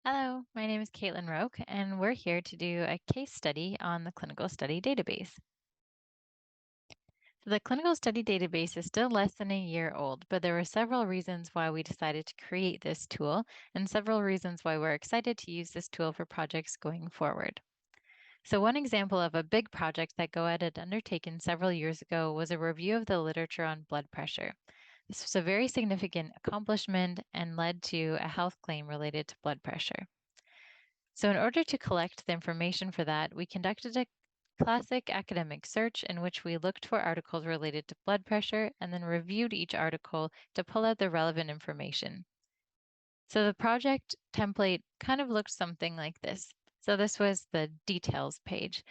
Hello, my name is Caitlin Roque, and we're here to do a case study on the Clinical Study Database. So the Clinical Study Database is still less than a year old, but there were several reasons why we decided to create this tool and several reasons why we're excited to use this tool for projects going forward. So one example of a big project that GOED had undertaken several years ago was a review of the literature on blood pressure. This was a very significant accomplishment and led to a health claim related to blood pressure. So in order to collect the information for that, we conducted a classic academic search in which we looked for articles related to blood pressure and then reviewed each article to pull out the relevant information. So the project template kind of looked something like this. So this was the details page.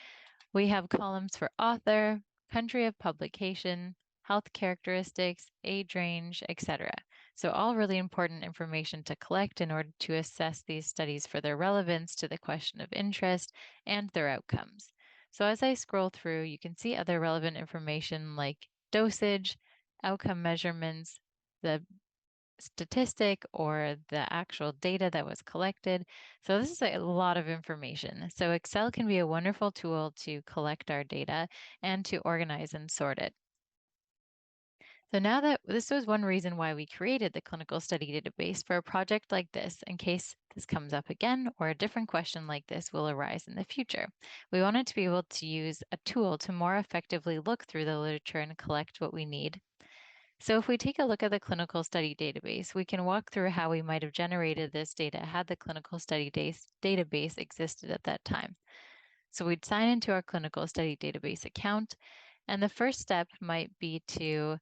We have columns for author, country of publication, health characteristics, age range, etc. So all really important information to collect in order to assess these studies for their relevance to the question of interest and their outcomes. So as I scroll through, you can see other relevant information like dosage, outcome measurements, the statistic or the actual data that was collected. So this is a lot of information. So Excel can be a wonderful tool to collect our data and to organize and sort it. So now that this was one reason why we created the clinical study database for a project like this, in case this comes up again or a different question like this will arise in the future. We wanted to be able to use a tool to more effectively look through the literature and collect what we need. So if we take a look at the clinical study database, we can walk through how we might have generated this data had the clinical study database existed at that time. So we'd sign into our clinical study database account, and the first step might be to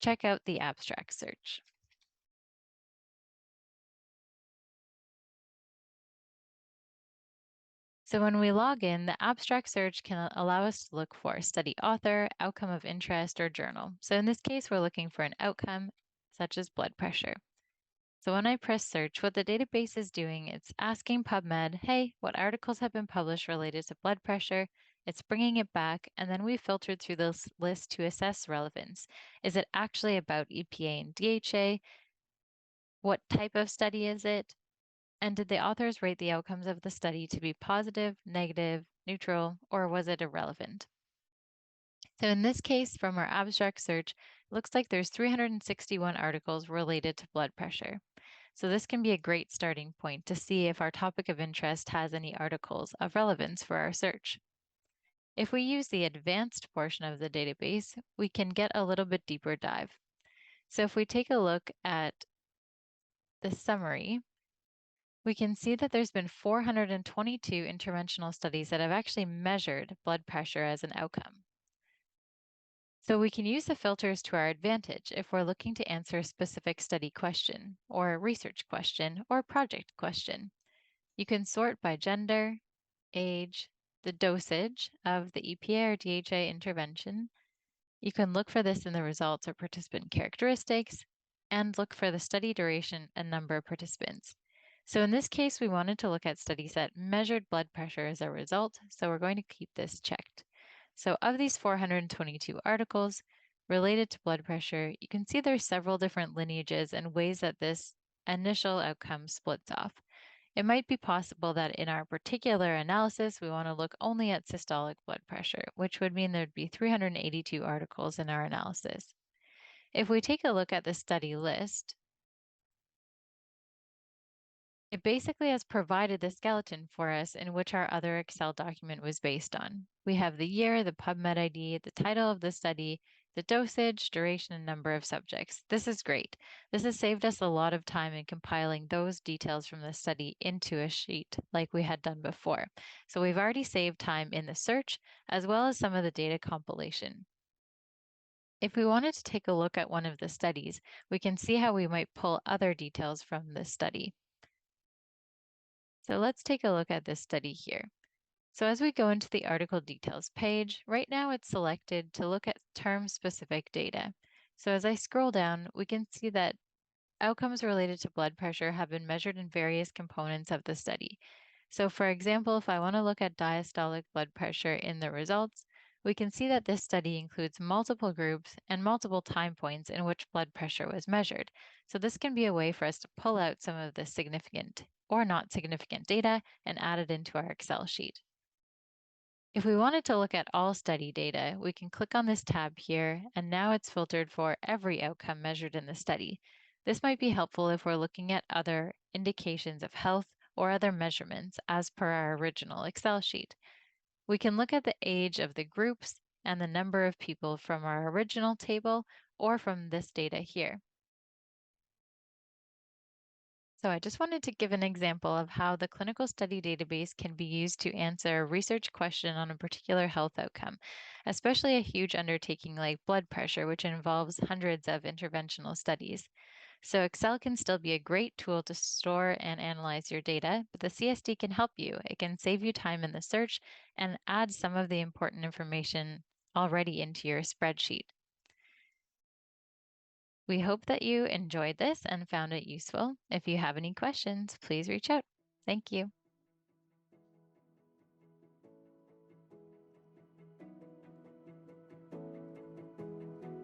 check out the abstract search. So when we log in, the abstract search can allow us to look for study author, outcome of interest, or journal. So in this case, we're looking for an outcome such as blood pressure. So when I press search, what the database is doing, it's asking PubMed, hey, what articles have been published related to blood pressure? It's bringing it back, and then we filtered through this list to assess relevance. Is it actually about EPA and DHA? What type of study is it? And did the authors rate the outcomes of the study to be positive, negative, neutral, or was it irrelevant? So in this case, from our abstract search, it looks like there's 361 articles related to blood pressure. So this can be a great starting point to see if our topic of interest has any articles of relevance for our search. If we use the advanced portion of the database, we can get a little bit deeper dive. So if we take a look at the summary, we can see that there's been 422 interventional studies that have actually measured blood pressure as an outcome. So we can use the filters to our advantage if we're looking to answer a specific study question, or a research question, or project question. You can sort by gender, age, the dosage of the EPA or DHA intervention. You can look for this in the results or participant characteristics, and look for the study duration and number of participants. So in this case, we wanted to look at studies that measured blood pressure as a result, so we're going to keep this checked. So of these 422 articles related to blood pressure, you can see there's several different lineages and ways that this initial outcome splits off. It might be possible that in our particular analysis, we want to look only at systolic blood pressure, which would mean there'd be 382 articles in our analysis. If we take a look at the study list, it basically has provided the skeleton for us in which our other Excel document was based on. We have the year, the PubMed ID, the title of the study, the dosage, duration, and number of subjects. This is great. This has saved us a lot of time in compiling those details from the study into a sheet like we had done before. So we've already saved time in the search as well as some of the data compilation. If we wanted to take a look at one of the studies, we can see how we might pull other details from this study. So let's take a look at this study here. So as we go into the article details page, right now it's selected to look at term-specific data. So as I scroll down, we can see that outcomes related to blood pressure have been measured in various components of the study. So for example, if I want to look at diastolic blood pressure in the results, we can see that this study includes multiple groups and multiple time points in which blood pressure was measured. So this can be a way for us to pull out some of the significant or not significant data and add it into our Excel sheet. If we wanted to look at all study data, we can click on this tab here, and now it's filtered for every outcome measured in the study. This might be helpful if we're looking at other indications of health or other measurements as per our original Excel sheet. We can look at the age of the groups and the number of people from our original table or from this data here. So I just wanted to give an example of how the clinical study database can be used to answer a research question on a particular health outcome, especially a huge undertaking like blood pressure, which involves hundreds of interventional studies. So Excel can still be a great tool to store and analyze your data, but the CSD can help you. It can save you time in the search and add some of the important information already into your spreadsheet. We hope that you enjoyed this and found it useful. If you have any questions, please reach out. Thank you.